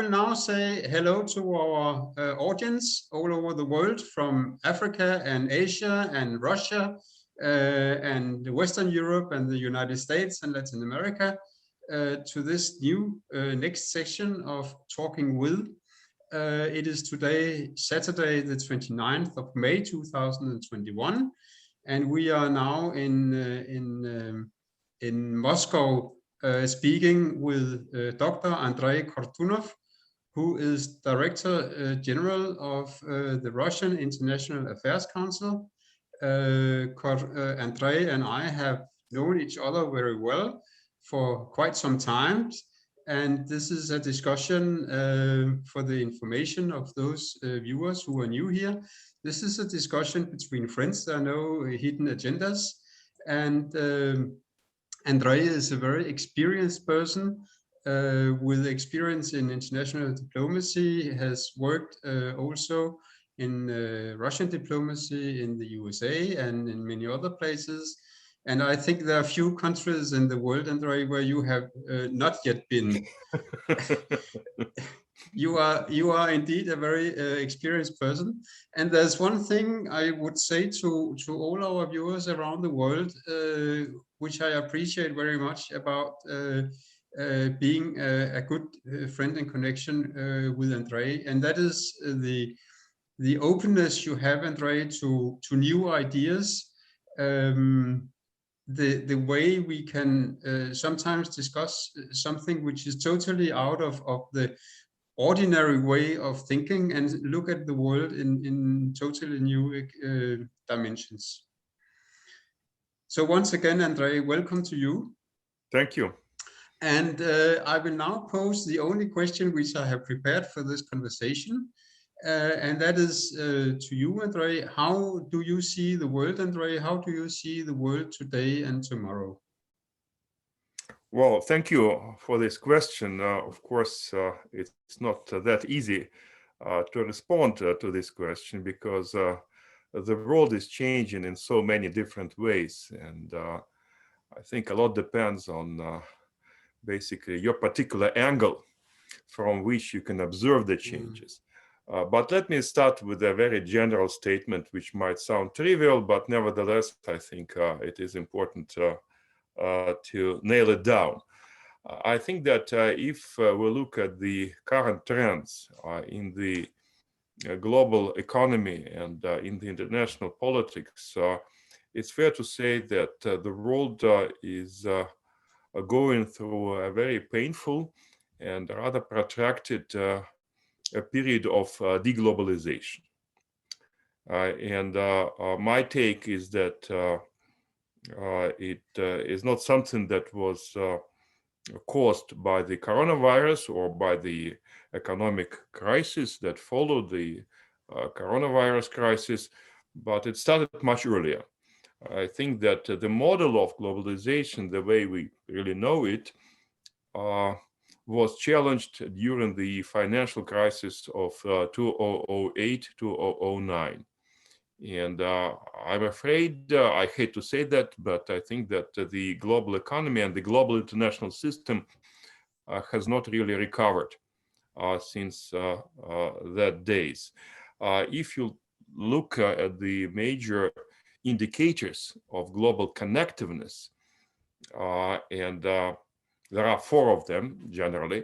will now say hello to our audience all over the world, from Africa and Asia and Russia and Western Europe and the United States and Latin America, to this new next section of Talking With. It is today, Saturday, the 29th of May, 2021, and we are now in Moscow, speaking with Dr. Andrey Kortunov, who is Director General of the Russian International Affairs Council. Andrey and I have known each other very well for quite some time, and this is a discussion for the information of those viewers who are new here. This is a discussion between friends. There are no hidden agendas, and Andrey is a very experienced person with experience in international diplomacy, has worked also in Russian diplomacy in the USA and in many other places. And I think there are few countries in the world, Andrey, where you have not yet been. You are indeed a very experienced person. And there's one thing I would say to all our viewers around the world, which I appreciate very much about being a good friend and connection with Andrey, and that is the openness you have, Andrey, to new ideas. The way we can sometimes discuss something which is totally out of the ordinary way of thinking and look at the world in totally new dimensions. So once again, Andrey, welcome to you. Thank you. And I will now pose the only question which I have prepared for this conversation. And that is to you, Andrey. How do you see the world, Andrey? How do you see the world today and tomorrow? Well, thank you for this question. Of course, it's not that easy to respond to this question, because the world is changing in so many different ways. And I think a lot depends on basically your particular angle from which you can observe the changes. But let me start with a very general statement, which might sound trivial, but nevertheless, I think it is important to nail it down. I think that if we look at the current trends in the global economy and in the international politics, it's fair to say that the world is going through a very painful and rather protracted a period of deglobalization. And my take is that it is not something that was caused by the coronavirus or by the economic crisis that followed the coronavirus crisis, but it started much earlier. I think that the model of globalization, the way we really know it, was challenged during the financial crisis of 2008-2009. And I'm afraid, I hate to say that, but I think that the global economy and the global international system has not really recovered since that days. If you look at the major indicators of global connectiveness, and there are four of them generally.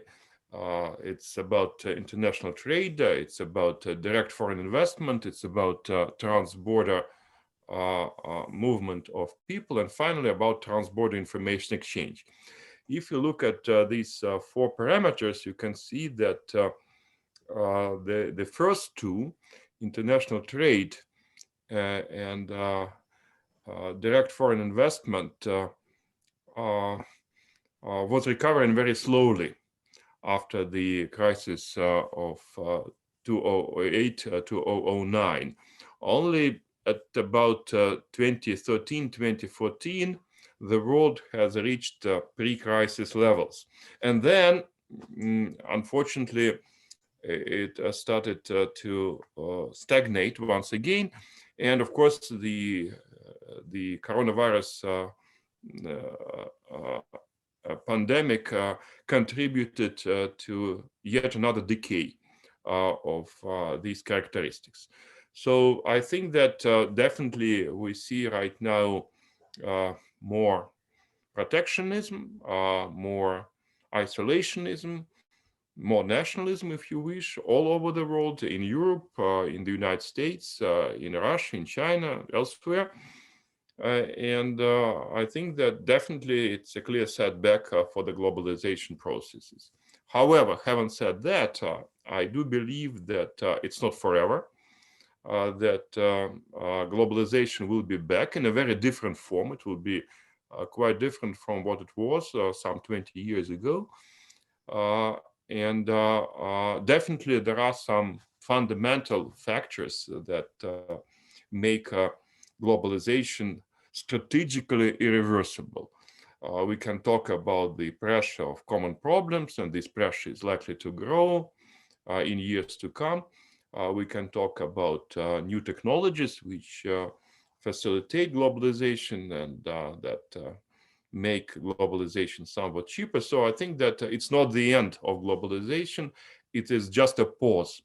It's about international trade, it's about direct foreign investment, it's about trans-border movement of people, and finally about trans-border information exchange. If you look at these four parameters, you can see that the first two, international trade and direct foreign investment, was recovering very slowly after the crisis of 2008-2009. Only at about 2013, 2014, the world has reached pre-crisis levels. And then, unfortunately, it started to stagnate once again. And of course, the coronavirus pandemic contributed to yet another decay of these characteristics. So I think that definitely we see right now more protectionism, more isolationism, more nationalism, if you wish, all over the world, in Europe, in the United States, in Russia, in China, elsewhere. And I think that definitely it's a clear setback for the globalization processes. However, having said that, I do believe that it's not forever, that globalization will be back in a very different form. It will be quite different from what it was some 20 years ago. And definitely there are some fundamental factors that make globalization strategically irreversible. We can talk about the pressure of common problems, and this pressure is likely to grow in years to come. We can talk about new technologies which facilitate globalization and that make globalization somewhat cheaper. So I think that it's not the end of globalization. It is just a pause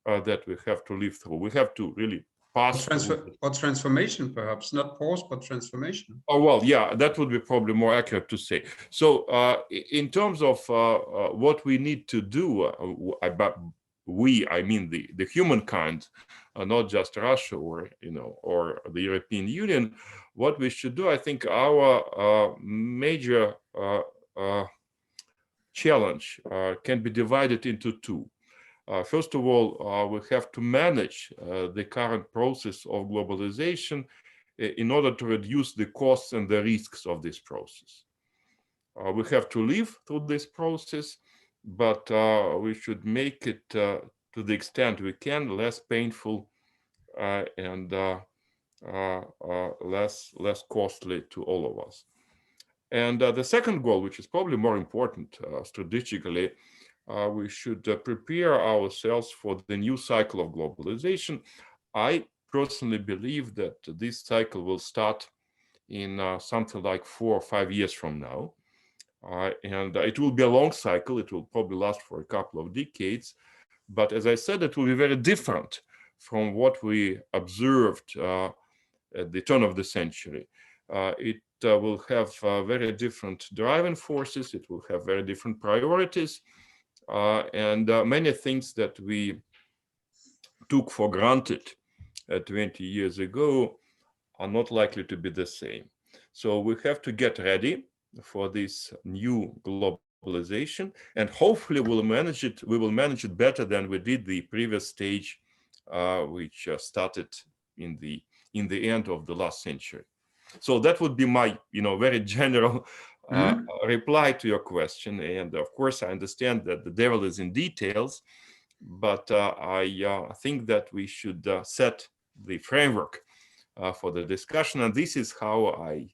that we have to live through. We have to really pass through. Or transformation, perhaps, not pause, but transformation. Oh, well, yeah, that would be probably more accurate to say. So in terms of what we need to do, I mean the humankind, not just Russia or or the European Union, what we should do, I think our major challenge can be divided into two. First of all, we have to manage the current process of globalization in order to reduce the costs and the risks of this process. We have to live through this process, but we should make it to the extent we can less painful and less costly to all of us. And the second goal, which is probably more important strategically, we should prepare ourselves for the new cycle of globalization. I personally believe that this cycle will start in something like 4 or 5 years from now. And it will be a long cycle. It will probably last for a couple of decades. But as I said, it will be very different from what we observed at the turn of the century. It will have very different driving forces. It will have very different priorities. And many things that we took for granted 20 years ago are not likely to be the same. So we have to get ready for this new globalization, and hopefully we will manage it better than we did the previous stage, which started in the end of the last century. So that would be my very general reply to your question. And of course, I understand that the devil is in details, but I think that we should set the framework for the discussion. And this is how I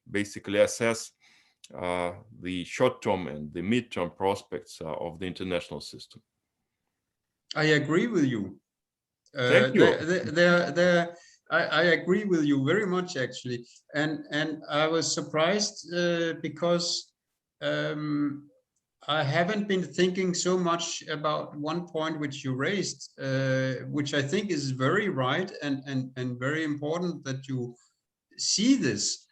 basically assess the short-term and the mid-term prospects of the international system. I agree with you. Thank you. I agree with you very much, actually, and I was surprised because I haven't been thinking so much about one point which you raised, which I think is very right and very important, that you see this,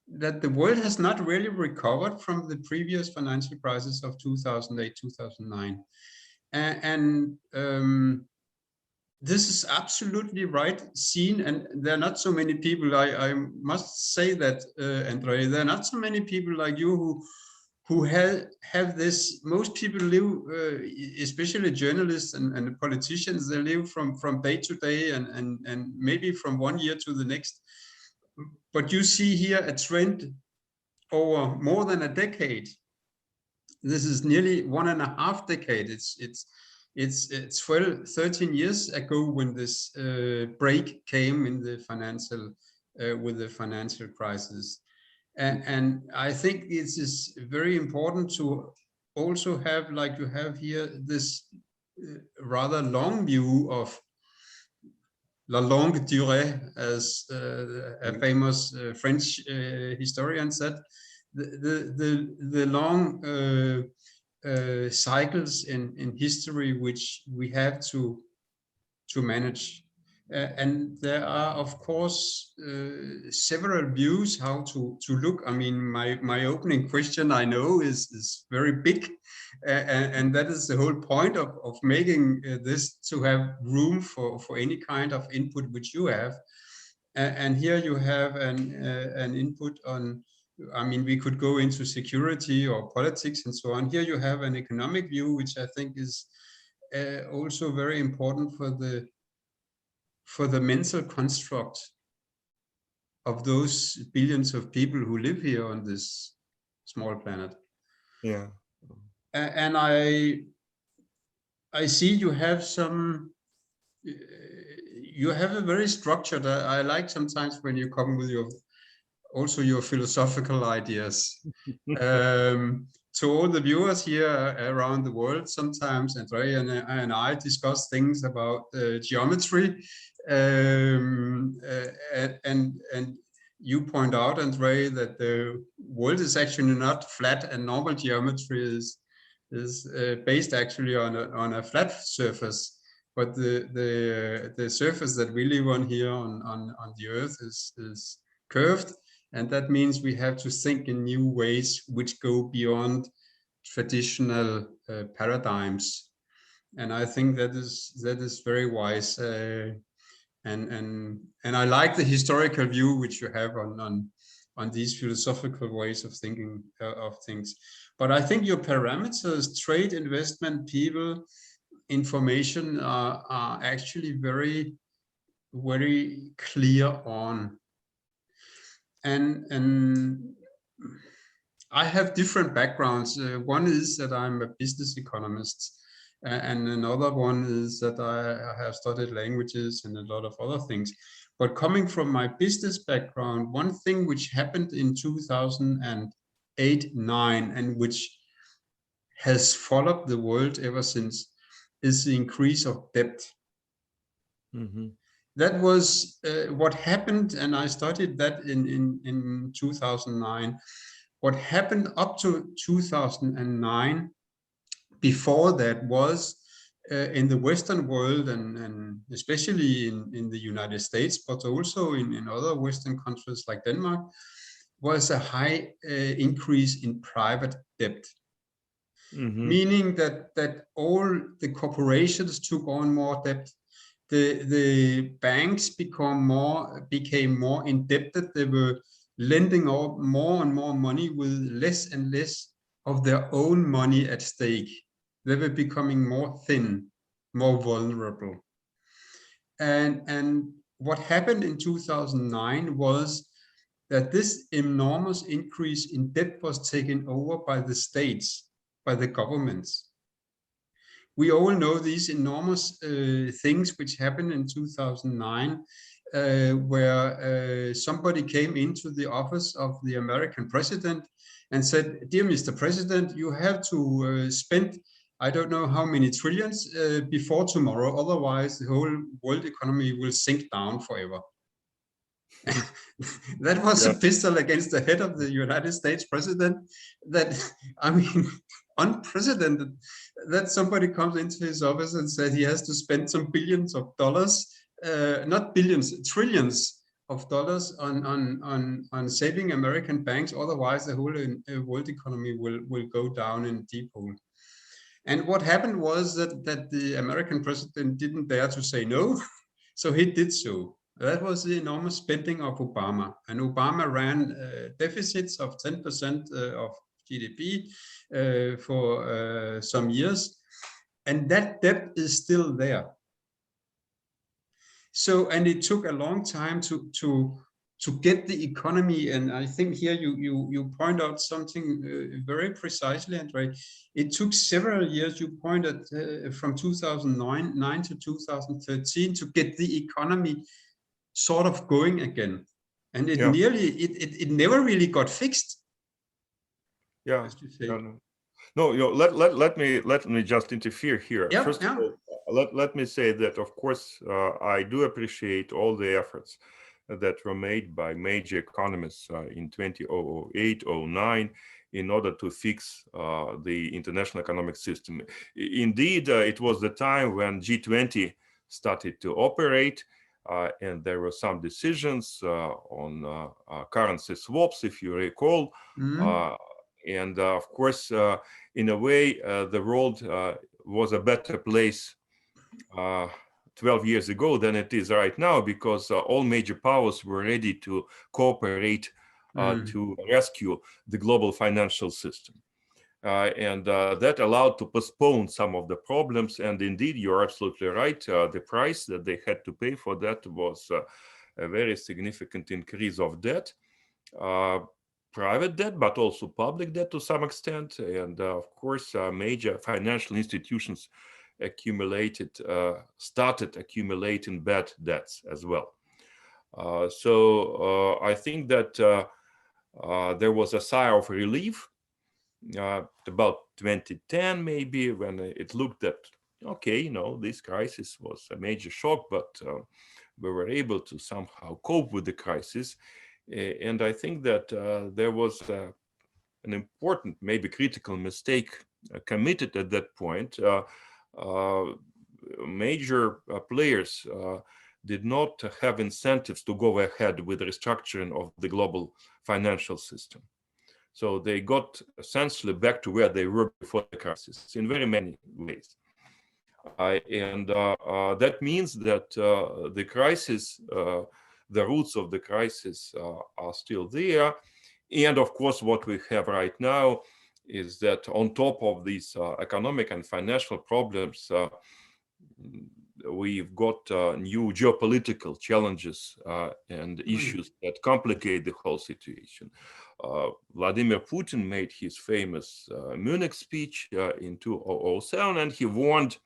that the world has not really recovered from the previous financial crisis of 2008, 2009, and this is absolutely right seen, and there are not so many people, I must say that, Andrey, there are not so many people like you who have this. Most people live, especially journalists and politicians, they live from day to day and maybe from one year to the next. But you see here a trend over more than a decade. This is nearly 1.5 decades. It's 12, 13 years ago when this break came in the financial with the financial crisis, and I think it is very important to also have, like you have here, this rather long view of la longue durée, as a famous French historian said, the long cycles in history which we have to manage. And there are, of course, several views how to look. I mean, my opening question, I know, is very big, and that is the whole point of making this, to have room for any kind of input which you have. And here you have an input on, I mean, we could go into security or politics and so on. Here you have an economic view, which I think is also very important for the mental construct of those billions of people who live here on this small planet. Yeah. And I see you have some, you have a very structured, I like sometimes when you come with also your philosophical ideas. To all the viewers here around the world, sometimes Andrey and I discuss things about geometry, and you point out, Andrey, that the world is actually not flat, and normal geometry is based actually on a flat surface, but the surface that we live on here on the Earth is curved. And that means we have to think in new ways which go beyond traditional paradigms. And I think that is very wise. And I like the historical view which you have on these philosophical ways of thinking of things. But I think your parameters, trade, investment, people, information, are actually very, very clear on. And I have different backgrounds. One is that I'm a business economist, and another one is that I have studied languages and a lot of other things. But coming from my business background, one thing which happened in 2008-9 and which has followed the world ever since is the increase of debt. Mm-hmm. That was what happened, and I studied that in 2009. What happened up to 2009, before that, was in the Western world, and especially in the United States, but also in other Western countries like Denmark, was a high increase in private debt. Mm-hmm. Meaning that all the corporations took on more debt. The banks became more indebted. They were lending out more and more money with less and less of their own money at stake. They were becoming more thin, more vulnerable. And what happened in 2009 was that this enormous increase in debt was taken over by the states, by the governments. We all know these enormous things which happened in 2009, where somebody came into the office of the American president and said, "Dear Mr. President, you have to spend, I don't know how many trillions before tomorrow, otherwise the whole world economy will sink down forever." That was a pistol against the head of the United States president. That, I mean, unprecedented, that somebody comes into his office and said he has to spend some billions of dollars, not billions, trillions of dollars on saving American banks. Otherwise, the whole world economy will go down in a deep hole. And what happened was that the American president didn't dare to say no, so he did so. That was the enormous spending of Obama. And Obama ran deficits of 10% of GDP for some years. And that debt is still there. So, and it took a long time to get the economy. And I think here you point out something very precisely, Andrey. It took several years, you pointed from 2009 to 2013 to get the economy sort of going again, and it never really got fixed. Yeah. No, let me just interfere here. First of all, let me say that of course I do appreciate all the efforts that were made by major economists in 2008, 09, in order to fix the international economic system. Indeed, it was the time when G20 started to operate, and there were some decisions on currency swaps, if you recall. And of course, in a way, the world was a better place 12 years ago than it is right now, because all major powers were ready to cooperate to rescue the global financial system. And that allowed to postpone some of the problems. And indeed, you're absolutely right. The price that they had to pay for that was a very significant increase of debt, private debt, but also public debt to some extent. And of course, major financial institutions started accumulating bad debts as well. So I think that there was a sigh of relief about 2010, maybe, when it looked at, okay, this crisis was a major shock, but we were able to somehow cope with the crisis. And I think that there was an important, maybe critical mistake committed at that point. Major players did not have incentives to go ahead with the restructuring of the global financial system. So they got essentially back to where they were before the crisis in very many ways. And that means that the crisis, the roots of the crisis are still there. And of course, what we have right now is that on top of these economic and financial problems, we've got new geopolitical challenges and issues that complicate the whole situation. Vladimir Putin made his famous Munich speech in 2007, and he warned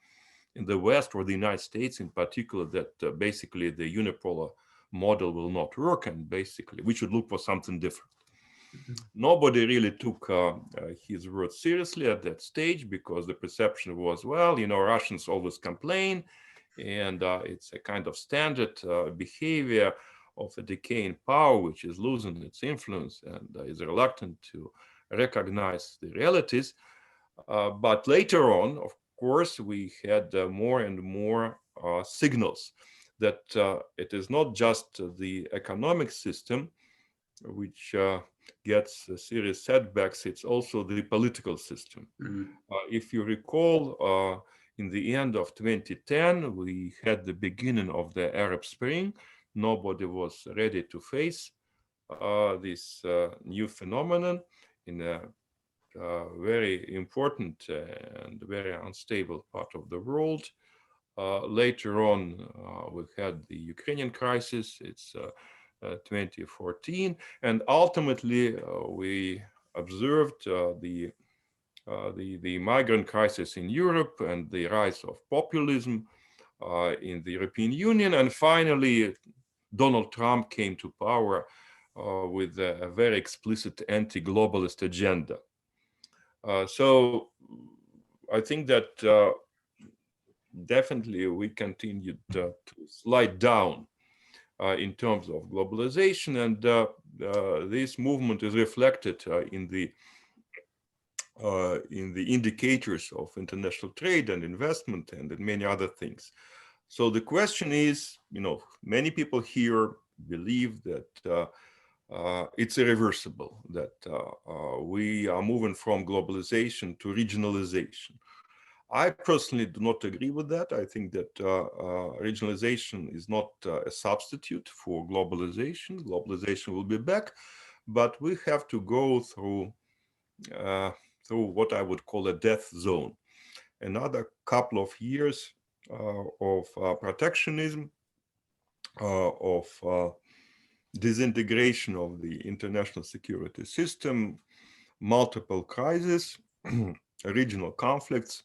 in the West, or the United States in particular, that basically the unipolar model will not work, and basically we should look for something different. Nobody really took his words seriously at that stage, because the perception was, well, Russians always complain, and it's a kind of standard behavior of a decaying power which is losing its influence and is reluctant to recognize the realities. But later on, of course, we had more and more signals that it is not just the economic system which gets serious setbacks, it's also the political system. If you recall, in the end of 2010, we had the beginning of the Arab Spring. Nobody was ready to face this new phenomenon in a very important and very unstable part of the world. Later on, we had the Ukrainian crisis. It's 2014, and ultimately we observed the migrant crisis in Europe and the rise of populism in the European Union. And finally, Donald Trump came to power with a very explicit anti-globalist agenda. So I think that definitely we continued to slide down in terms of globalization, and this movement is reflected in the indicators of international trade and investment and in many other things. So the question is, many people here believe that it's irreversible, that we are moving from globalization to regionalization. I personally do not agree with that. I think that regionalization is not a substitute for globalization. Globalization will be back, but we have to go through what I would call a death zone. Another couple of years of protectionism, of disintegration of the international security system, multiple crises, regional conflicts,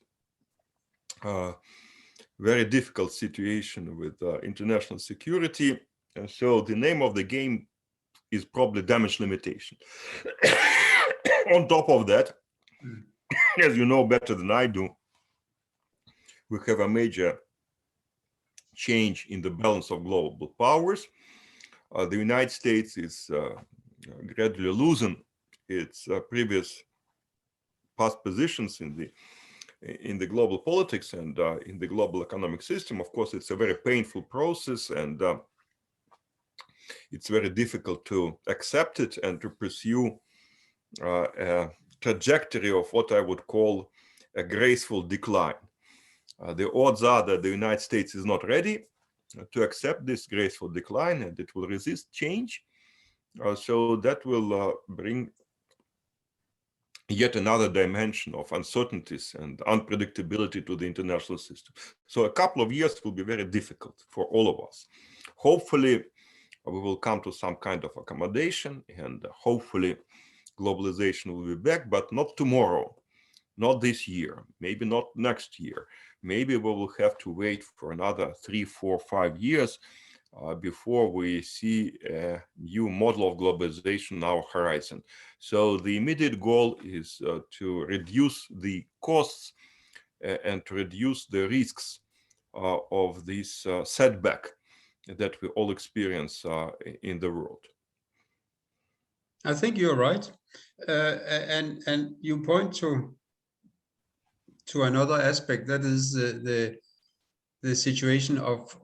very difficult situation with international security. And so the name of the game is probably damage limitation. On top of that, as you know better than I do, we have a major change in the balance of global powers. the United States is gradually losing its previous past positions in the global politics and in the global economic system. Of course, it's a very painful process, and it's very difficult to accept it and to pursue a trajectory of what I would call a graceful decline. The odds are that the United States is not ready to accept this graceful decline, and it will resist change. So that will bring yet another dimension of uncertainties and unpredictability to the international system. So a couple of years will be very difficult for all of us. Hopefully, we will come to some kind of accommodation, and hopefully globalization will be back, but not tomorrow, not this year, maybe not next year. Maybe we will have to wait for another 3, 4, 5 years before we see a new model of globalization on our horizon. So the immediate goal is to reduce the costs and to reduce the risks of this setback that we all experience in the world. I think you're right, and you point to another aspect, that is the situation of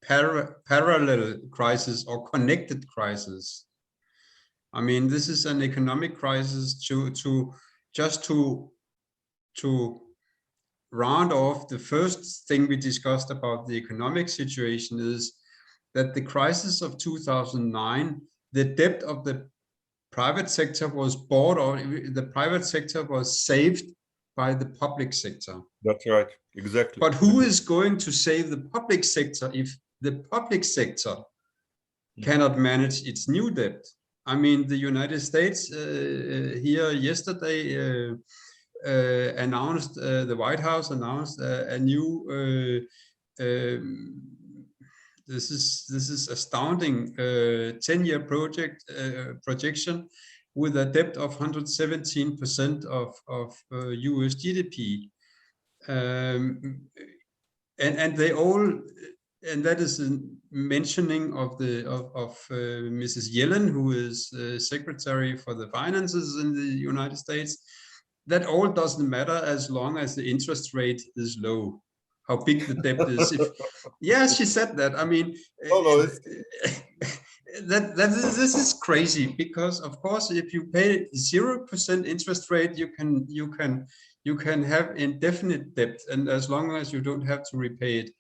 parallel crisis or connected crisis. I mean, this is an economic crisis to round off the first thing we discussed about the economic situation is that the crisis of 2009, the debt of the private sector was bought, or the private sector was saved by the public sector. That's right, exactly. But who is going to save the public sector if the public sector cannot manage its new debt? I mean, the United States here yesterday announced, the White House announced a new, this is astounding, 10-year projection with a debt of 117% of US GDP. And they all, and that is a mentioning of Mrs. Yellen, who is Secretary for the Finances in the United States. That all doesn't matter as long as the interest rate is low. How big the debt is. Yeah, she said that. I mean, this is crazy, because of course, if you pay 0% interest rate, you can have indefinite debt, and as long as you don't have to repay it.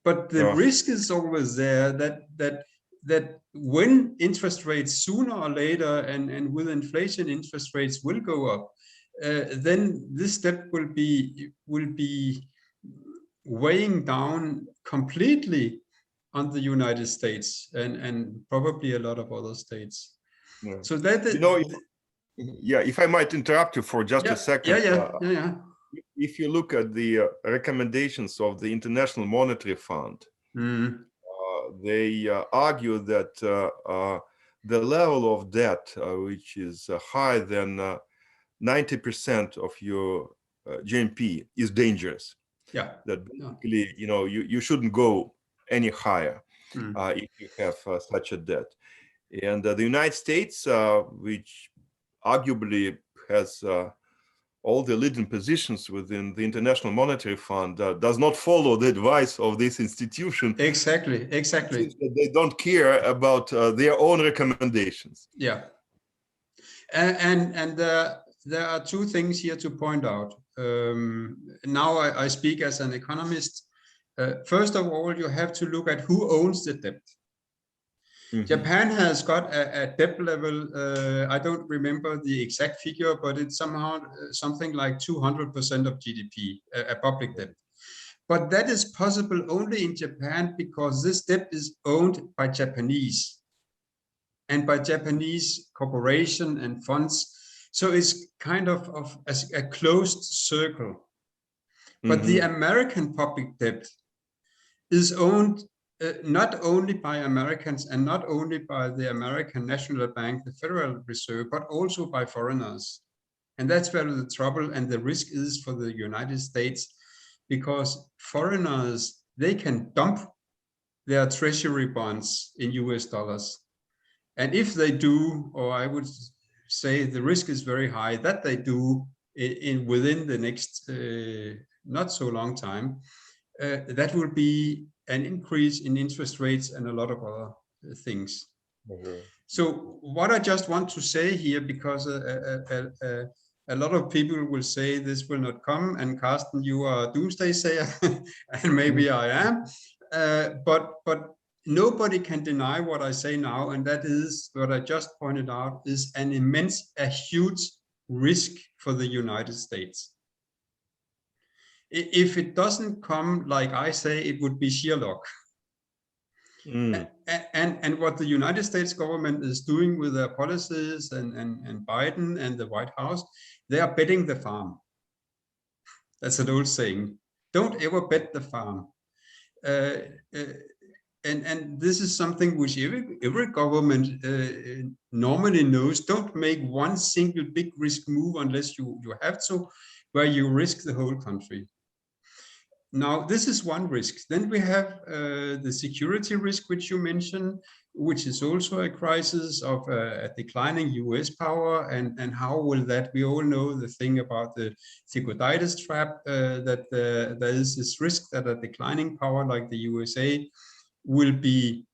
But the risk is always there that when interest rates sooner or later, and with inflation, interest rates will go up, then this debt will be weighing down completely on the United States and probably a lot of other states. Yeah. So that, you know, if I might interrupt you for just a second. Yeah. If you look at the recommendations of the International Monetary Fund, they argue that the level of debt, which is higher than 90% of your GNP, is dangerous. Yeah. That basically, you shouldn't go any higher if you have such a debt. And the United States, which arguably has all the leading positions within the International Monetary Fund, does not follow the advice of this institution. Exactly. They don't care about their own recommendations. Yeah. And there are two things here to point out. Now I speak as an economist. First of all, you have to look at who owns the debt. Japan has got a debt level, I don't remember the exact figure, but it's somehow something like 200% of GDP, a public debt. But that is possible only in Japan because this debt is owned by Japanese and by Japanese corporation and funds. So it's kind of a closed circle. But the American public debt is owned not only by Americans and not only by the American National Bank, the Federal Reserve, but also by foreigners. And that's where the trouble and the risk is for the United States, because foreigners, they can dump their treasury bonds in US dollars. And if they do, or I would say the risk is very high that they do within the next not so long time, that will be an increase in interest rates and a lot of other things. So what I just want to say here, because a lot of people will say this will not come, and Karsten, you are a doomsday sayer, and maybe I am, but nobody can deny what I say now, and that is what I just pointed out is a huge risk for the United States. If it doesn't come, like I say, it would be sheer luck. And what the United States government is doing with their policies and Biden and the White House, they are betting the farm. That's an old saying. Don't ever bet the farm. And this is something which every government normally knows. Don't make one single big risk move unless you have to, where you risk the whole country. Now, this is one risk. Then we have the security risk, which you mentioned, which is also a crisis of a declining US power. And how will that, we all know the thing about the Thucydides trap, that there is this risk that a declining power like the USA will be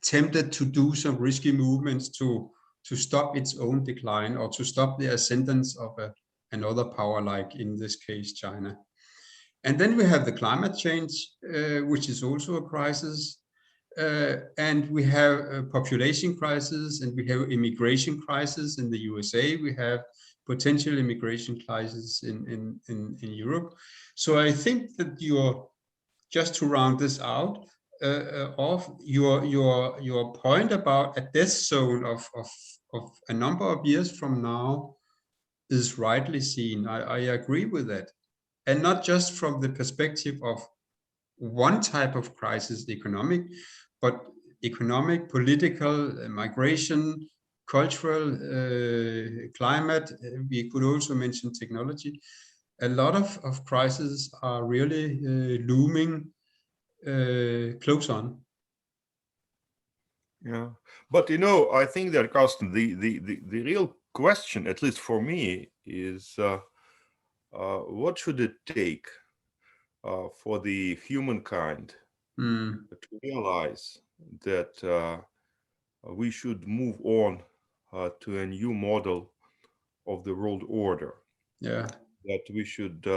tempted to do some risky movements to stop its own decline or to stop the ascendance of another power, like in this case, China. And then we have the climate change, which is also a crisis. And we have a population crisis, and we have immigration crisis in the USA. We have potential immigration crisis in Europe. So I think that just to round this out, of your point about a death zone of a number of years from now is rightly seen. I agree with that. And not just from the perspective of one type of crisis, the economic, but economic, political, migration, cultural, climate. We could also mention technology. A lot of crises are really looming close on. Yeah, but I think that, Karsten, the real question, at least for me, is what should it take for the humankind to realize that we should move on to a new model of the world order? Yeah. That we should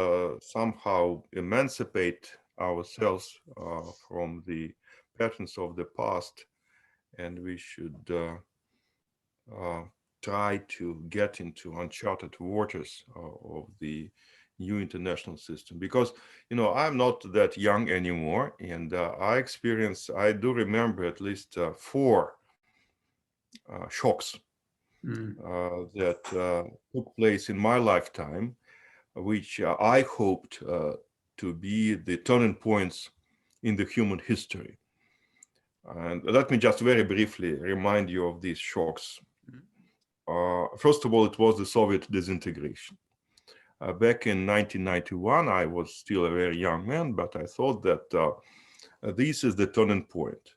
somehow emancipate ourselves from the patterns of the past, and we should try to get into uncharted waters of the new international system. Because I'm not that young anymore, and I do remember at least 4 shocks that took place in my lifetime, which I hoped to be the turning points in the human history. And let me just very briefly remind you of these shocks. First of all, it was the Soviet disintegration. Back in 1991, I was still a very young man, but I thought that this is the turning point,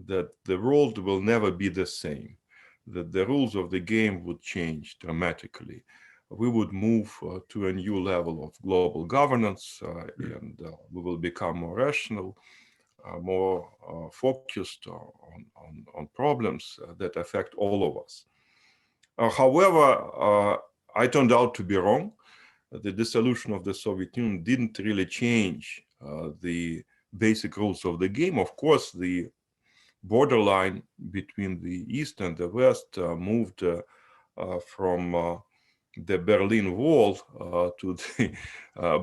that the world will never be the same, that the rules of the game would change dramatically. We would move to a new level of global governance, and we will become more rational, more focused on problems that affect all of us. However, I turned out to be wrong. The dissolution of the Soviet Union didn't really change the basic rules of the game. Of course, the borderline between the East and the West moved from the Berlin Wall to the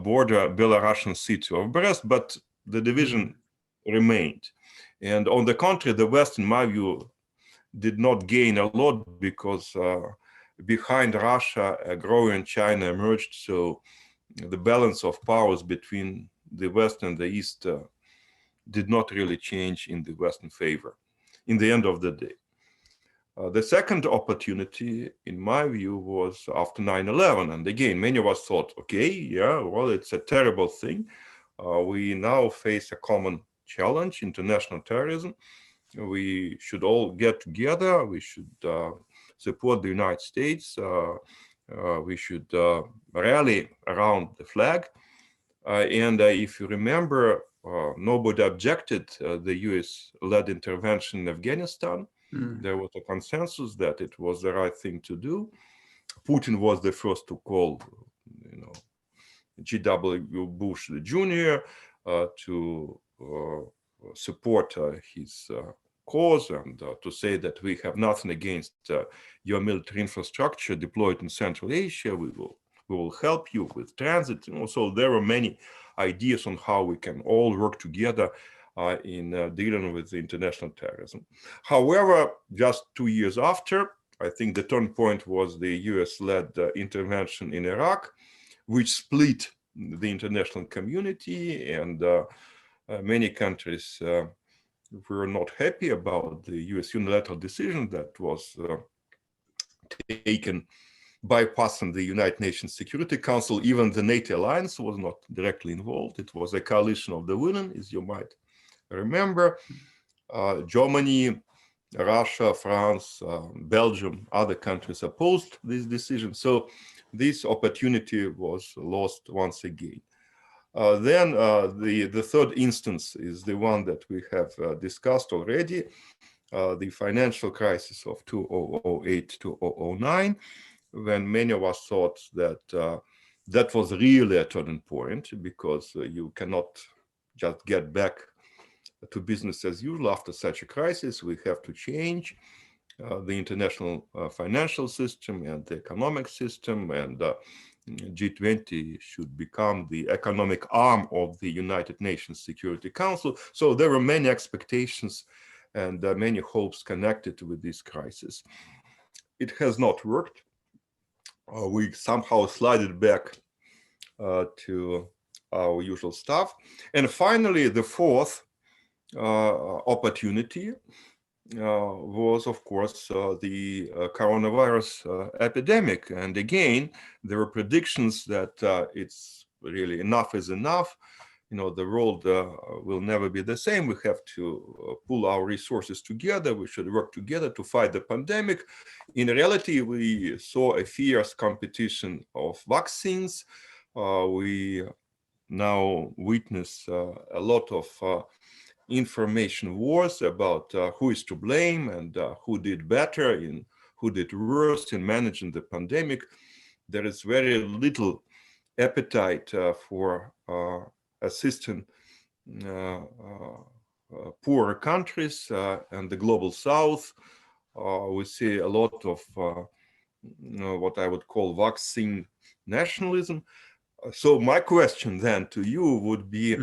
border Belarusian city of Brest, but the division remained. And on the contrary, the West, in my view, did not gain a lot, because behind Russia, a growing China emerged. So the balance of powers between the West and the East did not really change in the Western favor in the end of the day. The second opportunity, in my view, was after 9/11. And again, many of us thought, okay, yeah, well, it's a terrible thing. We now face a common challenge, international terrorism. We should all get together. We should support the United States. We should rally around the flag. And if you remember, nobody objected the US-led intervention in Afghanistan. There was a consensus that it was the right thing to do. Putin was the first to call, G.W. Bush Jr. To support his cause and to say that we have nothing against your military infrastructure deployed in Central Asia. We will help you with transit. So there are many ideas on how we can all work together in dealing with international terrorism. However, just 2 years after, I think the turning point was the US-led intervention in Iraq, which split the international community, and many countries were not happy about the US unilateral decision that was taken bypassing the United Nations Security Council. Even the NATO alliance was not directly involved. It was a coalition of the willing, as you might remember. Germany, Russia, France, Belgium, other countries opposed this decision. So this opportunity was lost once again. Then the third instance is the one that we have discussed already, the financial crisis of 2008-2009, when many of us thought that that was really a turning point, because you cannot just get back to business as usual after such a crisis. We have to change the international financial system and the economic system, and G20 should become the economic arm of the United Nations Security Council. So there were many expectations and many hopes connected with this crisis. It has not worked. We somehow slided back to our usual stuff. And finally, the fourth opportunity was, of course, the coronavirus epidemic. And again, there were predictions that it's really enough is enough. The world will never be the same. We have to pull our resources together. We should work together to fight the pandemic. In reality, we saw a fierce competition of vaccines. We now witness a lot of information wars about who is to blame and who did better and who did worse in managing the pandemic. There is very little appetite for assisting poorer countries and the global south. We see a lot of what I would call vaccine nationalism. So my question then to you would be,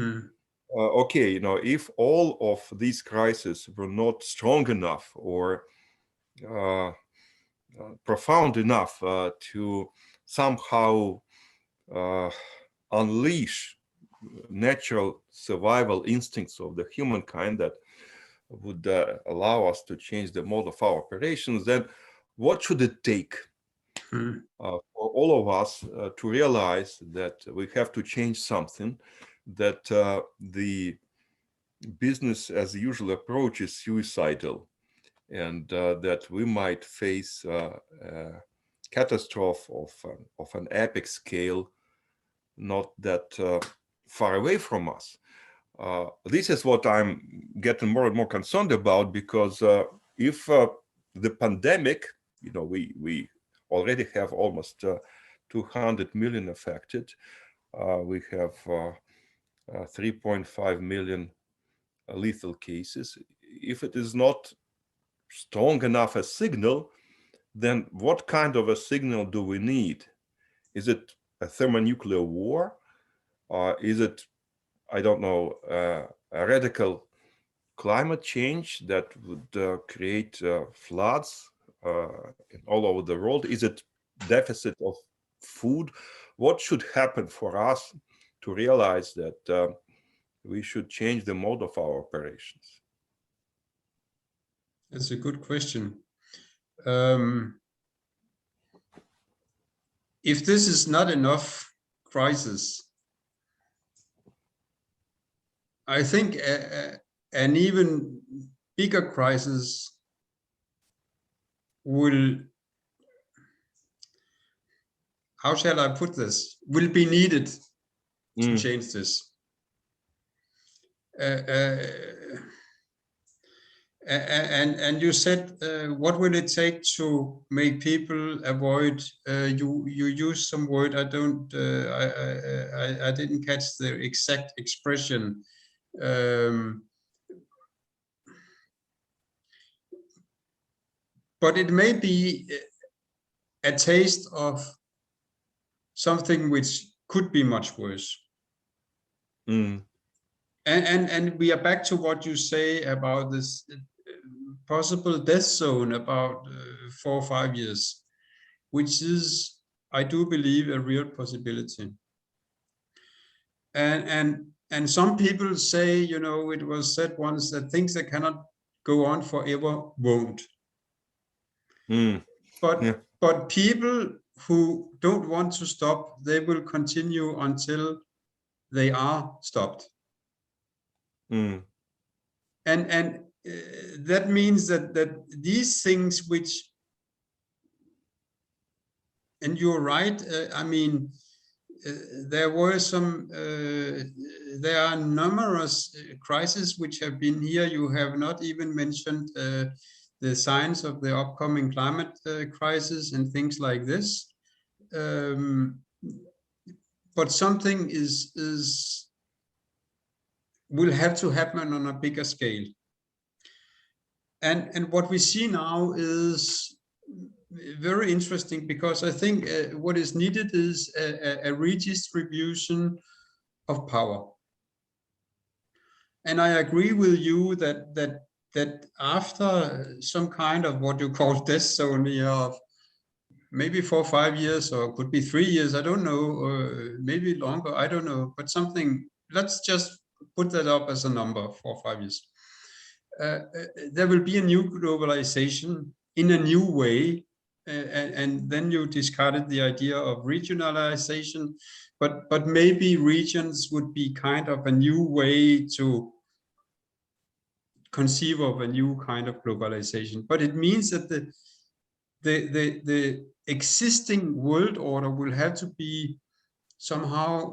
okay, if all of these crises were not strong enough or profound enough to somehow unleash natural survival instincts of the humankind that would allow us to change the mode of our operations, then what should it take for all of us to realize that we have to change something, that the business as usual approach is suicidal, and that we might face a catastrophe of an epic scale not that far away from us? This is what I'm getting more and more concerned about, because if the pandemic, we already have almost 200 million affected. We have 3.5 million lethal cases. If it is not strong enough a signal, then what kind of a signal do we need? Is it a thermonuclear war? Is it, I don't know, a radical climate change that would create floods all over the world? Is it deficit of food? What should happen for us to realize that we should change the mode of our operations? That's a good question. If this is not enough crisis, I think an even bigger crisis will, how shall I put this, will be needed to change this. And you said, what will it take to make people avoid? You use some word I don't, I didn't catch the exact expression. But it may be a taste of something which could be much worse. And we are back to what you say about this possible death zone about 4 or 5 years, which is, I do believe, a real possibility. And some people say, you know, it was said once that things that cannot go on forever won't. But people who don't want to stop, they will continue until they are stopped. And that means that these things which, and you're right, I mean, there were some, there are numerous crises which have been here. You have not even mentioned the signs of the upcoming climate crisis and things like this. But something will have to happen on a bigger scale. And what we see now is very interesting, because I think what is needed is a redistribution of power. And I agree with you that after some kind of what you call death zone of maybe 4 or 5 years, or could be 3 years, I don't know, or maybe longer, I don't know, but something, let's just put that up as a number, 4 or 5 years. There will be a new globalization in a new way, and then you discarded the idea of regionalization, but maybe regions would be kind of a new way to conceive of a new kind of globalization. But it means that the existing world order will have to be somehow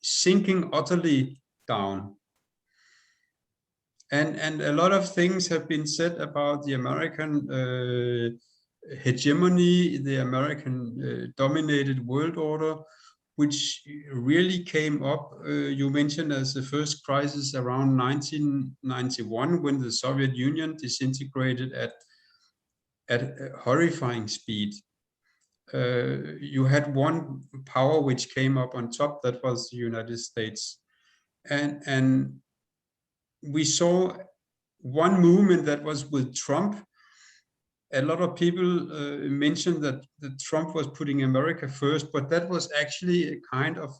sinking utterly down. And a lot of things have been said about the American hegemony, the American dominated world order, which really came up, you mentioned, as the first crisis around 1991, when the Soviet Union disintegrated at a horrifying speed. You had one power which came up on top, that was the United States. And we saw one movement that was with Trump. A lot of people mentioned that Trump was putting America first, but that was actually a kind of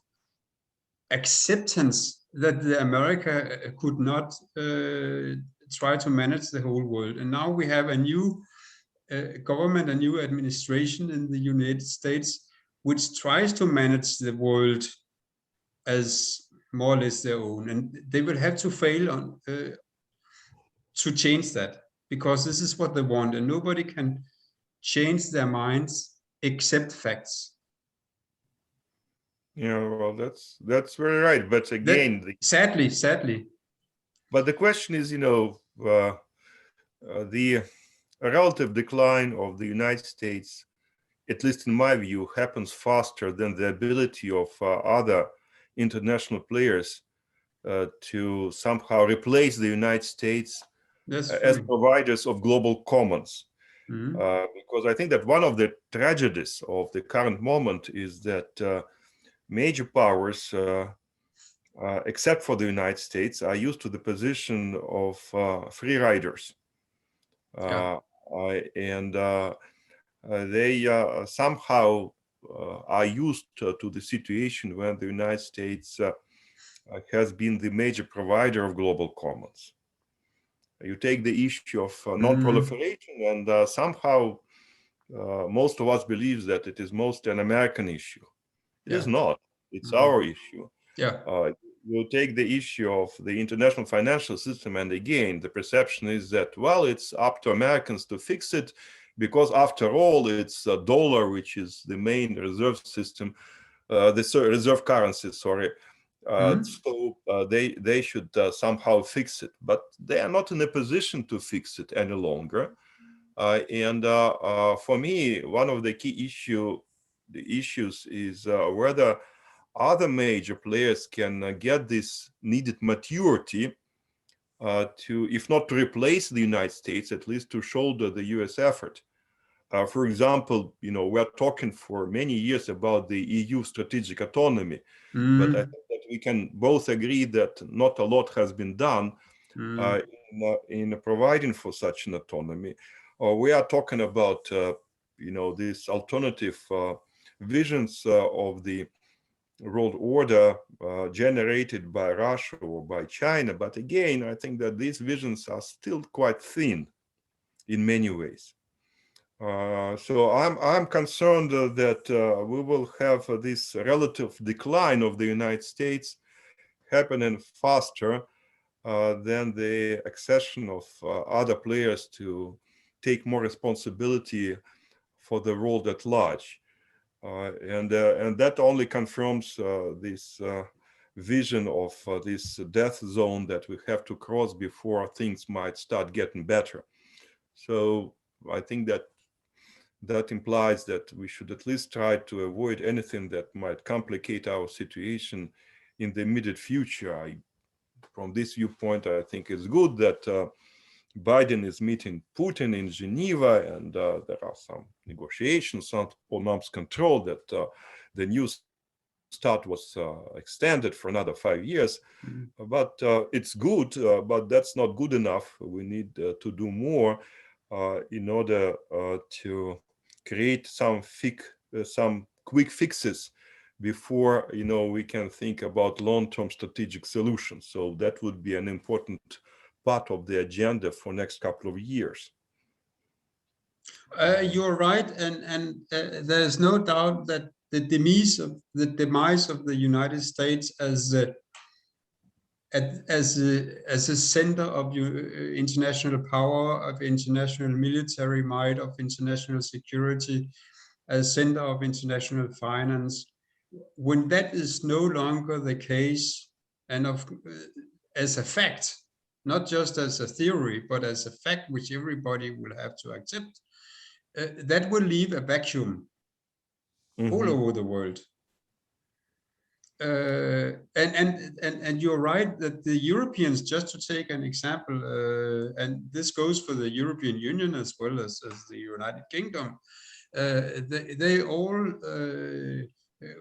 acceptance that the America could not try to manage the whole world. And now we have a new government, a new administration in the United States, which tries to manage the world as more or less their own. And they will have to fail on to change that, because this is what they want, and nobody can change their minds except facts. Yeah, well, that's very right. But again, sadly. But the question is, you know, the relative decline of the United States, at least in my view, happens faster than the ability of other international players to somehow replace the United States as providers of global commons. Because I think that one of the tragedies of the current moment is that major powers, except for the United States, are used to the position of free riders. And they somehow are used to the situation when the United States has been the major provider of global commons. You take the issue of non-proliferation, and somehow most of us believe that it is mostly an American issue. It is not. It's our issue. you take the issue of the international financial system, and again, the perception is that, well, it's up to Americans to fix it, because after all, it's a dollar, which is the main reserve system, the reserve currency, sorry. So they should somehow fix it, but they are not in a position to fix it any longer. And for me, one of the key issues is whether other major players can get this needed maturity to, if not to replace the United States, at least to shoulder the US effort. For example, we're talking for many years about the EU strategic autonomy, but I think that we can both agree that not a lot has been done in providing for such an autonomy. We are talking about, these alternative visions of the world order generated by Russia or by China. But again, I think that these visions are still quite thin in many ways. So I'm concerned that we will have this relative decline of the United States happening faster than the accession of other players to take more responsibility for the world at large. And that only confirms this vision of this death zone that we have to cross before things might start getting better. So I think that implies that we should at least try to avoid anything that might complicate our situation in the immediate future. From this viewpoint, I think it's good that Biden is meeting Putin in Geneva, and there are some negotiations on arms control that the new START was extended for another 5 years. But it's good, but that's not good enough. We need to do more in order to create some quick fixes before we can think about long-term strategic solutions. So that would be an important part of the agenda for next couple of years. You're right, and there's no doubt that the demise of the United States as a center of international power, of international military might, of international security, as center of international finance, when that is no longer the case, and as a fact, not just as a theory, but as a fact which everybody will have to accept, that will leave a vacuum all over the world. And you're right that the Europeans, just to take an example, and this goes for the European Union as well as the United Kingdom, they all,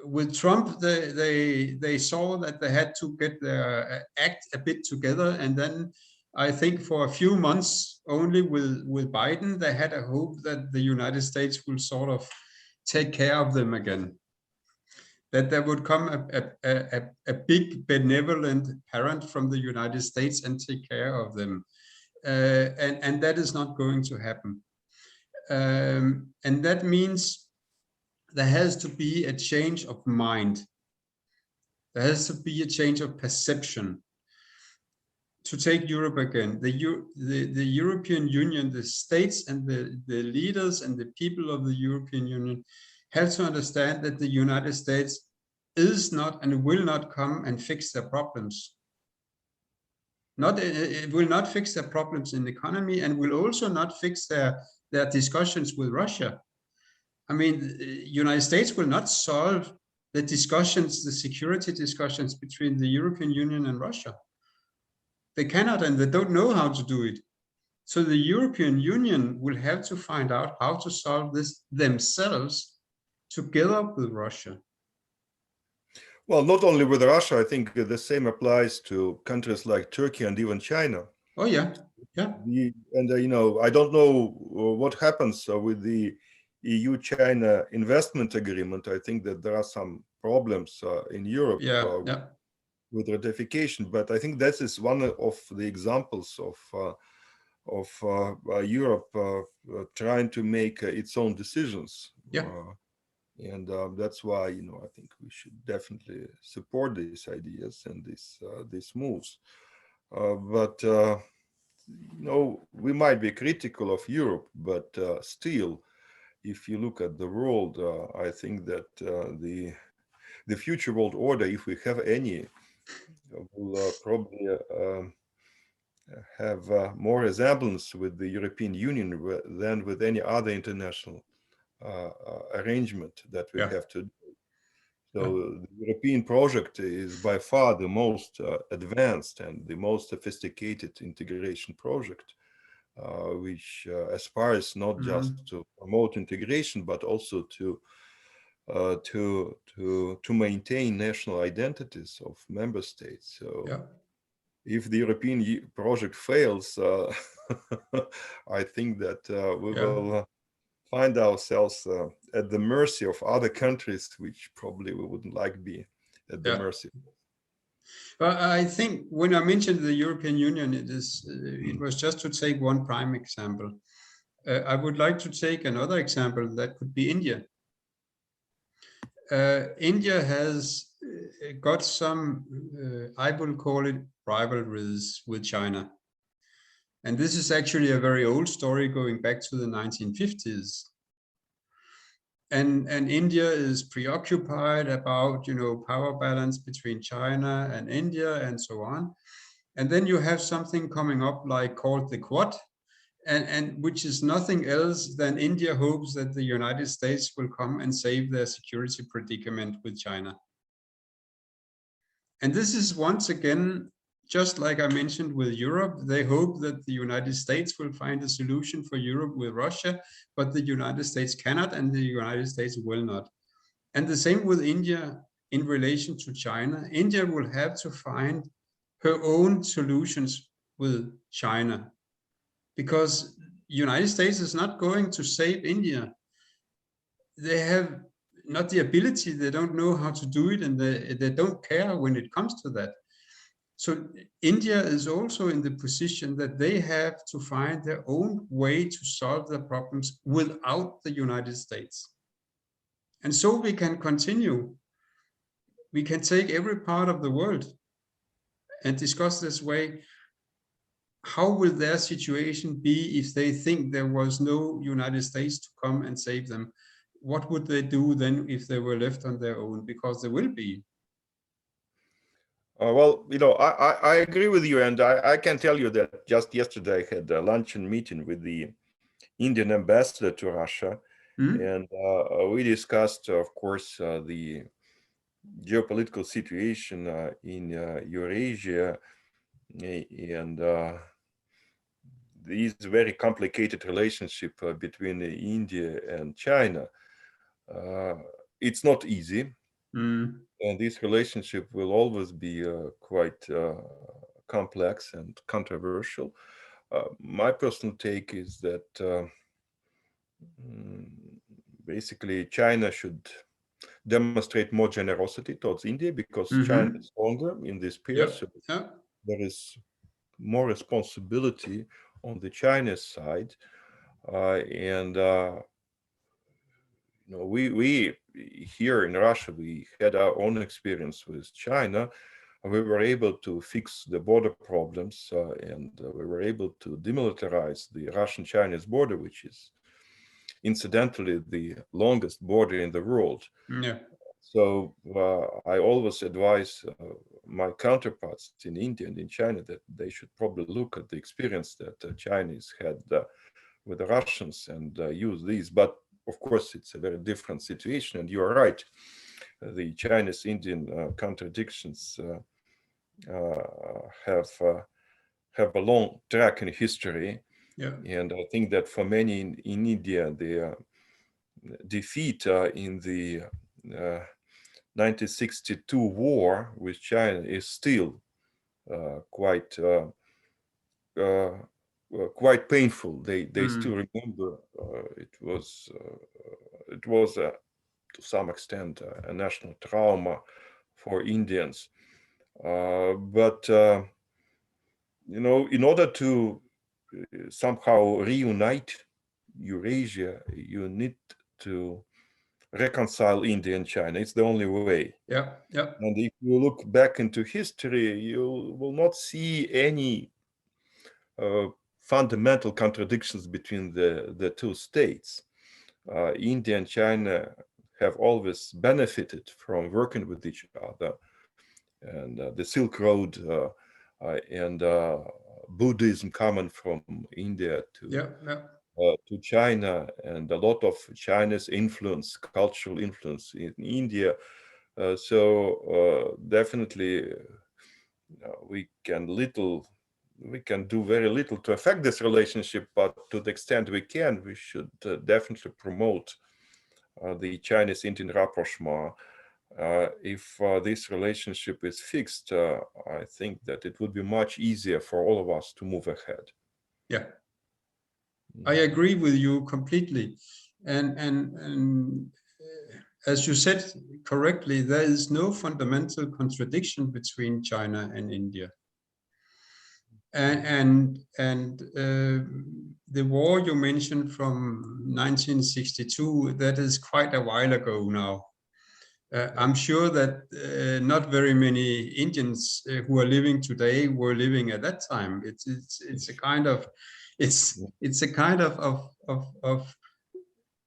with Trump, they saw that they had to get their act a bit together, and then I think for a few months only with Biden, they had a hope that the United States will sort of take care of them again, that there would come a big benevolent parent from the United States and take care of them. And that is not going to happen. And that means there has to be a change of mind. There has to be a change of perception. To take Europe again, the European Union, the states and the leaders and the people of the European Union have to understand that the United States is not and will not come and fix their problems. It will not fix their problems in the economy, and will also not fix their discussions with Russia. I mean, the United States will not solve the discussions, the security discussions between the European Union and Russia. They cannot, and they don't know how to do it. So the European Union will have to find out how to solve this themselves together with Russia. Well, not only with Russia, I think the same applies to countries like Turkey and even China. Oh, yeah. Yeah. I don't know what happens with the EU-China investment agreement. I think that there are some problems in Europe with ratification, but I think that is one of the examples of Europe trying to make its own decisions. And that's why, I think we should definitely support these ideas and these moves. But we might be critical of Europe, but still, if you look at the world, I think that the future world order, if we have any, will probably have more resemblance with the European Union than with any other international arrangement that we Yeah. have to. So Yeah. the European project is by far the most advanced and the most sophisticated integration project, which aspires not just Mhm. to promote integration, but also to maintain national identities of member states. So Yeah. if the European project fails, I think that we Yeah. will find ourselves at the mercy of other countries, which probably we wouldn't like be at the Yeah. mercy. But I think when I mentioned the European Union, it was just to take one prime example. I would like to take another example that could be India. India has got some, I will call it rivalries with China. And this is actually a very old story going back to the 1950s. And India is preoccupied about, power balance between China and India and so on. And then you have something coming up like called the Quad, and which is nothing else than India hopes that the United States will come and save their security predicament with China. And this is once again, just like I mentioned with Europe, they hope that the United States will find a solution for Europe with Russia, but the United States cannot and the United States will not. And the same with India in relation to China. India will have to find her own solutions with China because United States is not going to save India. They have not the ability, they don't know how to do it, and they don't care when it comes to that. So India is also in the position that they have to find their own way to solve their problems without the United States. And so we can continue. We can take every part of the world and discuss this way. How will their situation be if they think there was no United States to come and save them? What would they do then if they were left on their own? Because there will be. Well, I agree with you, and I can tell you that just yesterday I had a luncheon meeting with the Indian ambassador to Russia, Hmm? and we discussed, of course, the geopolitical situation in Eurasia and this very complicated relationship between India and China. Uh, it's not easy, Hmm. and this relationship will always be quite complex and controversial. My personal take is that mm, basically China should demonstrate more generosity towards India because China is Mm-hmm. stronger in this pair, Yeah. so Yeah. there is more responsibility on the Chinese side. And we here in Russia, we had our own experience with China. We were able to fix the border problems, and we were able to demilitarize the Russian-Chinese border, which is incidentally the longest border in the world. Yeah. So I always advise my counterparts in India and in China that they should probably look at the experience that the Chinese had with the Russians and use these. But of course, it's a very different situation. And you are right. The Chinese-Indian contradictions have a long track in history. Yeah. And I think that for many in India, the defeat in the 1962 war with China is still quite uh, quite painful. They still Mm. remember it was to some extent a national trauma for Indians. But in order to somehow reunite Eurasia, you need to reconcile India and China. It's the only way. Yeah, yeah, And if you look back into history, you will not see any fundamental contradictions between the two states. India and China have always benefited from working with each other. And the Silk Road and Buddhism coming from India yeah, yeah, to China, and a lot of China's influence, cultural influence in India. So definitely we can do very little to affect this relationship, but to the extent we can, we should definitely promote the Chinese Indian rapprochement. If this relationship is fixed, I think that it would be much easier for all of us to move ahead. yeah. I agree with you completely. And as you said correctly, there is no fundamental contradiction between China and India. And the war you mentioned from 1962, that is quite a while ago now. I'm sure that not very many Indians who are living today were living at that time. It's a kind of it's a kind of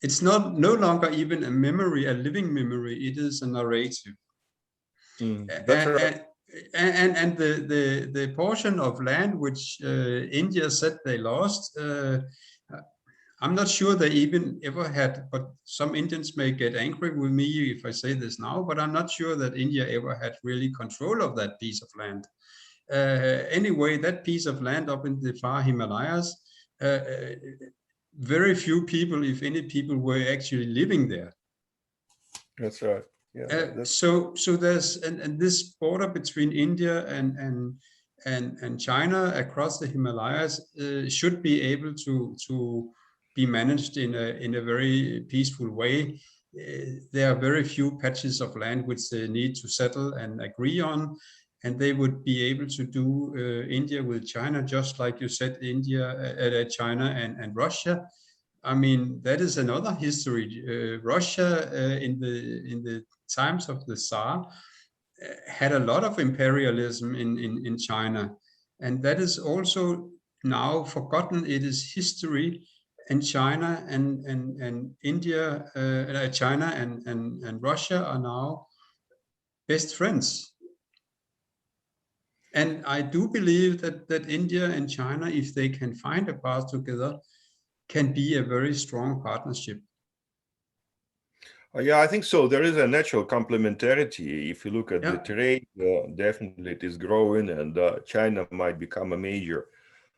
it's not no longer even a memory, a living memory. It is a narrative. That's right. And the portion of land which India said they lost, I'm not sure they even ever had, but some Indians may get angry with me if I say this now, but I'm not sure that India ever had really control of that piece of land. Anyway, that piece of land up in the far Himalayas, very few people, if any people, were actually living there. That's right. Yeah, So there's and this border between India and China across the Himalayas should be able to be managed in a very peaceful way. There are very few patches of land which they need to settle and agree on, and they would be able to do India with China, just like you said, China and Russia. I mean, that is another history. Russia in the times of the Tsar had a lot of imperialism in China, and that is also now forgotten. It is history, and China and India, China and Russia are now best friends. And I do believe that India and China, if they can find a path together, can be a very strong partnership. Yeah, I think so. There is a natural complementarity. If you look at the Yeah. trade, definitely it is growing, and China might become a major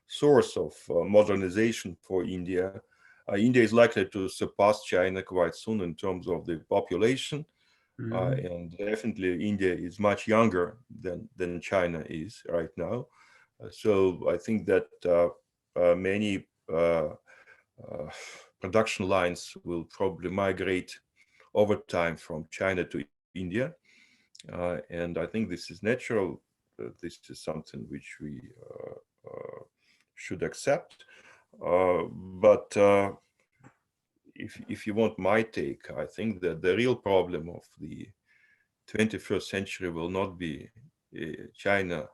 source of modernization for India. India is likely to surpass China quite soon in terms of the population. And definitely India is much younger than China is right now. So I think that many production lines will probably migrate over time from China to India. And I think this is natural. This is something which we should accept. But if you want my take, I think that the real problem of the 21st century will not be China,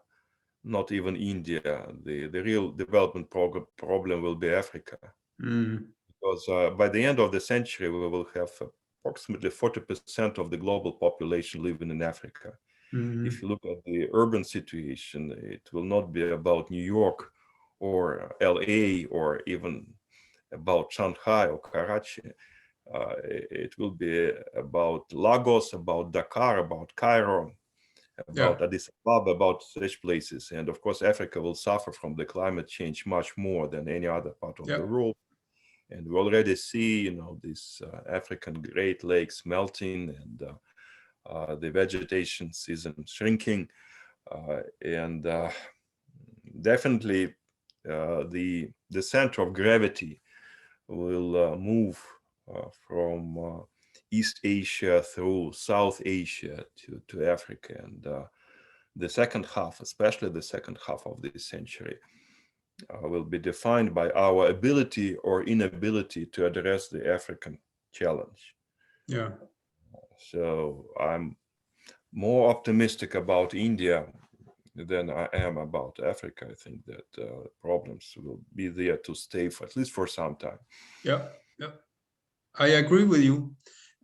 not even India. The real development problem will be Africa. Because by the end of the century, we will have approximately 40% of the global population living in Africa. If you look at the urban situation, it will not be about New York or LA or even about Shanghai or Karachi. It will be about Lagos, about Dakar, about Cairo, about Addis Ababa, about such places. And of course, Africa will suffer from the climate change much more than any other part of the world. And we already see, these African Great Lakes melting, and the vegetation season shrinking. And definitely the center of gravity will move from East Asia through South Asia to Africa. And the second half, especially the second half of this century, will be defined by our ability or inability to address the African challenge. Yeah. So I'm more optimistic about India than I am about Africa. I think that problems will be there to stay for at least for some time. Yeah. Yeah. I agree with you.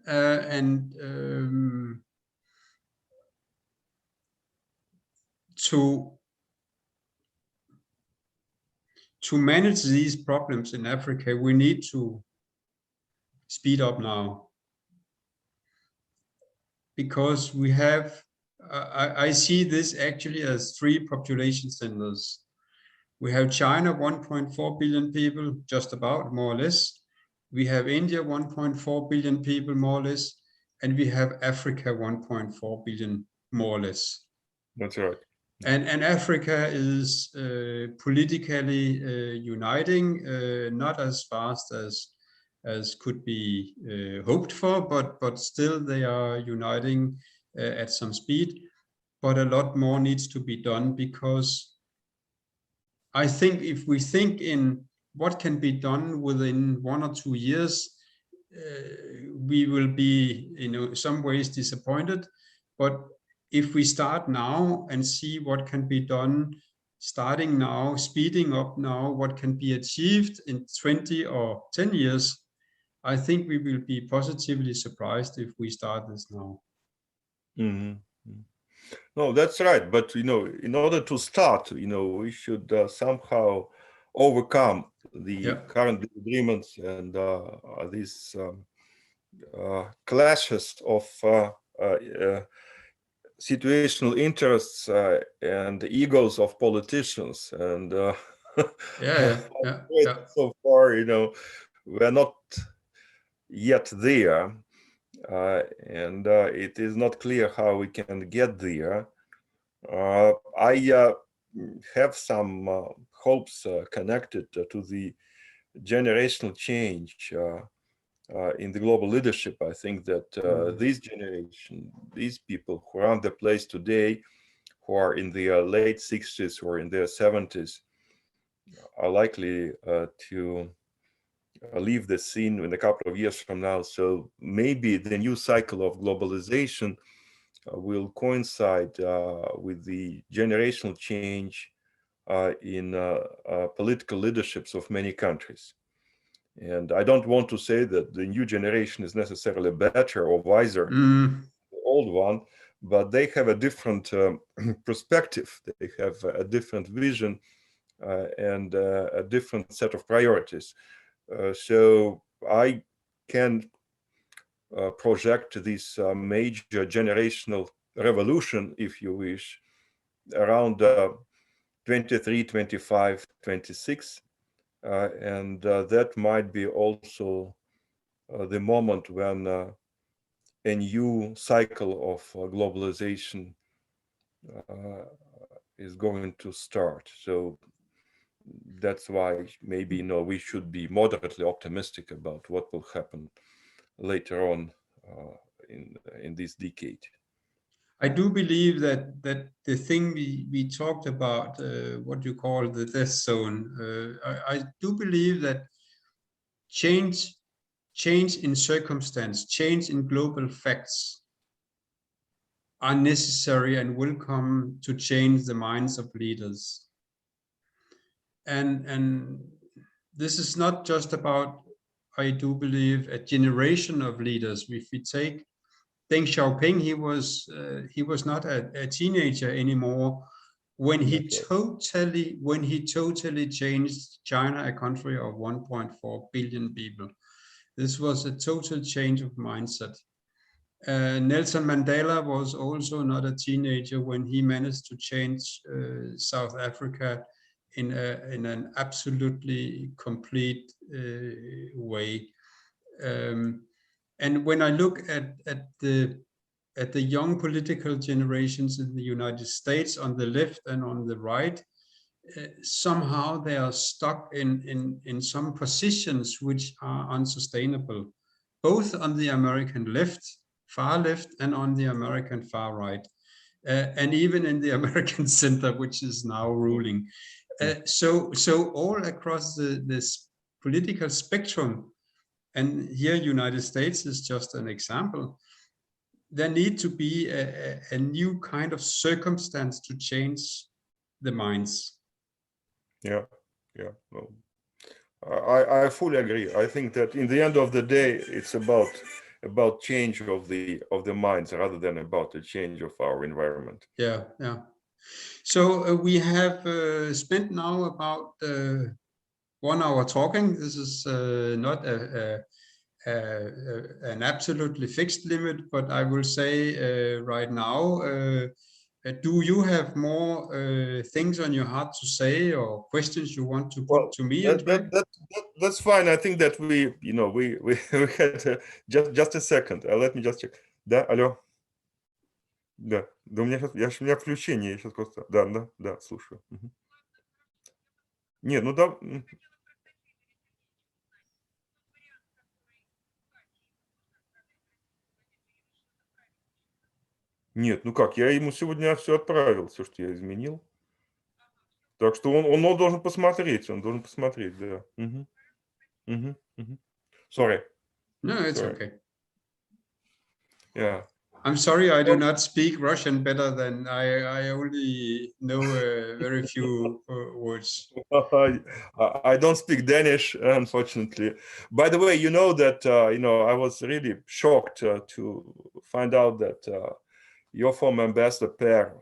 And to manage these problems in Africa, we need to speed up now, because we have, I see this actually as three population centers. We have China, 1.4 billion people, just about, more or less. We have India, 1.4 billion people, more or less. And we have Africa, 1.4 billion, more or less. That's right. And Africa is politically uniting, not as fast as could be hoped for, but still they are uniting at some speed. But a lot more needs to be done, because I think if we think in what can be done within 1 or 2 years, we will be, some ways disappointed. But if we start now and see what can be done, starting now, speeding up now, what can be achieved in 20 or 10 years, I think we will be positively surprised if we start this now. Mm-hmm. No, that's right. But in order to start, we should somehow overcome the current disagreements and these clashes of situational interests and the egos of politicians. And so far, we're not yet there. And it is not clear how we can get there. I have some hopes connected to the generational change in the global leadership. I think that this generation, these people who run the place today, who are in their late 60s or in their 70s, are likely to leave the scene in a couple of years from now. So maybe the new cycle of globalization will coincide with the generational change in political leaderships of many countries. And I don't want to say that the new generation is necessarily better or wiser than the old one, but they have a different perspective. They have a different vision and a different set of priorities. So I can project this major generational revolution, if you wish, around 23, 25, 26. And that might be also the moment when a new cycle of globalization is going to start. So that's why maybe we should be moderately optimistic about what will happen later on in this decade. I do believe that the thing we talked about, what you call the death zone, I do believe that change in circumstance, change in global facts are necessary and will come to change the minds of leaders. And this is not just about, I do believe, a generation of leaders. If we take Deng Xiaoping, he was not a teenager anymore when he totally changed China, a country of 1.4 billion people. This was a total change of mindset. Nelson Mandela was also not a teenager when he managed to change South Africa in an absolutely complete way. And when I look at the young political generations in the United States on the left and on the right, somehow they are stuck in some positions which are unsustainable, both on the American left, far left, and on the American far right, and even in the American center, which is now ruling. So all across this political spectrum, and here United States is just an example. There need to be a new kind of circumstance to change the minds. Yeah, yeah. Well, I fully agree. I think that in the end of the day, it's about change of the minds rather than about the change of our environment. Yeah, yeah. So we have spent now about 1 hour talking. This is not an absolutely fixed limit, but I will say right now, do you have more things on your heart to say or questions you want to put to me, Andrey? That's fine. I think that we had just a second. Let me just check. Да, алло. Да, у меня включение, я сейчас просто, да, слушаю. Нет, ну да. Нет, ну как, я ему сегодня все отправил, все, что я изменил. Так что он должен посмотреть, да. Sorry. No, it's Sorry. okay. Yeah. I'm sorry, I do not speak Russian better than I only know very few words. I don't speak Danish, unfortunately. By the way, you know that I was really shocked to find out that your former ambassador Per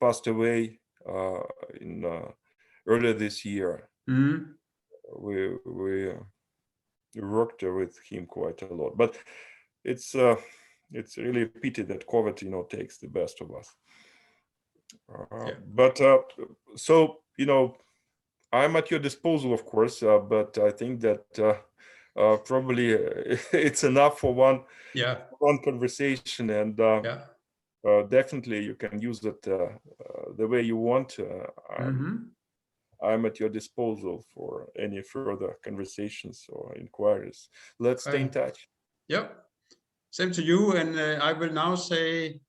passed away in earlier this year. Mm. We worked with him quite a lot, but it's really a pity that COVID takes the best of us. Yeah. But so I'm at your disposal, of course, but I think that probably it's enough for one conversation, and definitely you can use it the way you want. I'm at your disposal for any further conversations or inquiries. Let's stay in touch. Yep. Same to you. And I will now say,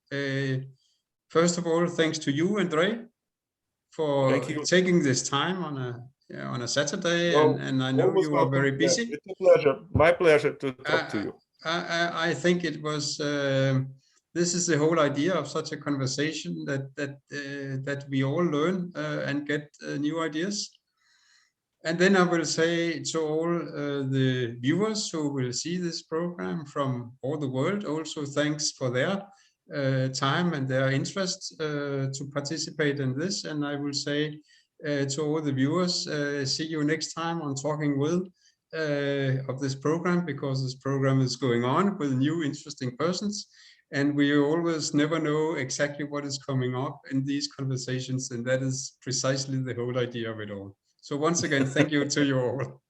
first of all, thanks to you, Andrey, for taking this time on a Saturday. And I know you are very busy. Yeah, it's a pleasure. My pleasure to talk to you. I think it was. This is the whole idea of such a conversation, that we all learn and get new ideas. And then I will say to all the viewers who will see this program from all the world, also thanks for their time and their interest to participate in this. And I will say to all the viewers, see you next time on Talking With of this program, because this program is going on with new interesting persons. And we always never know exactly what is coming up in these conversations. And that is precisely the whole idea of it all. So once again, thank you to you all.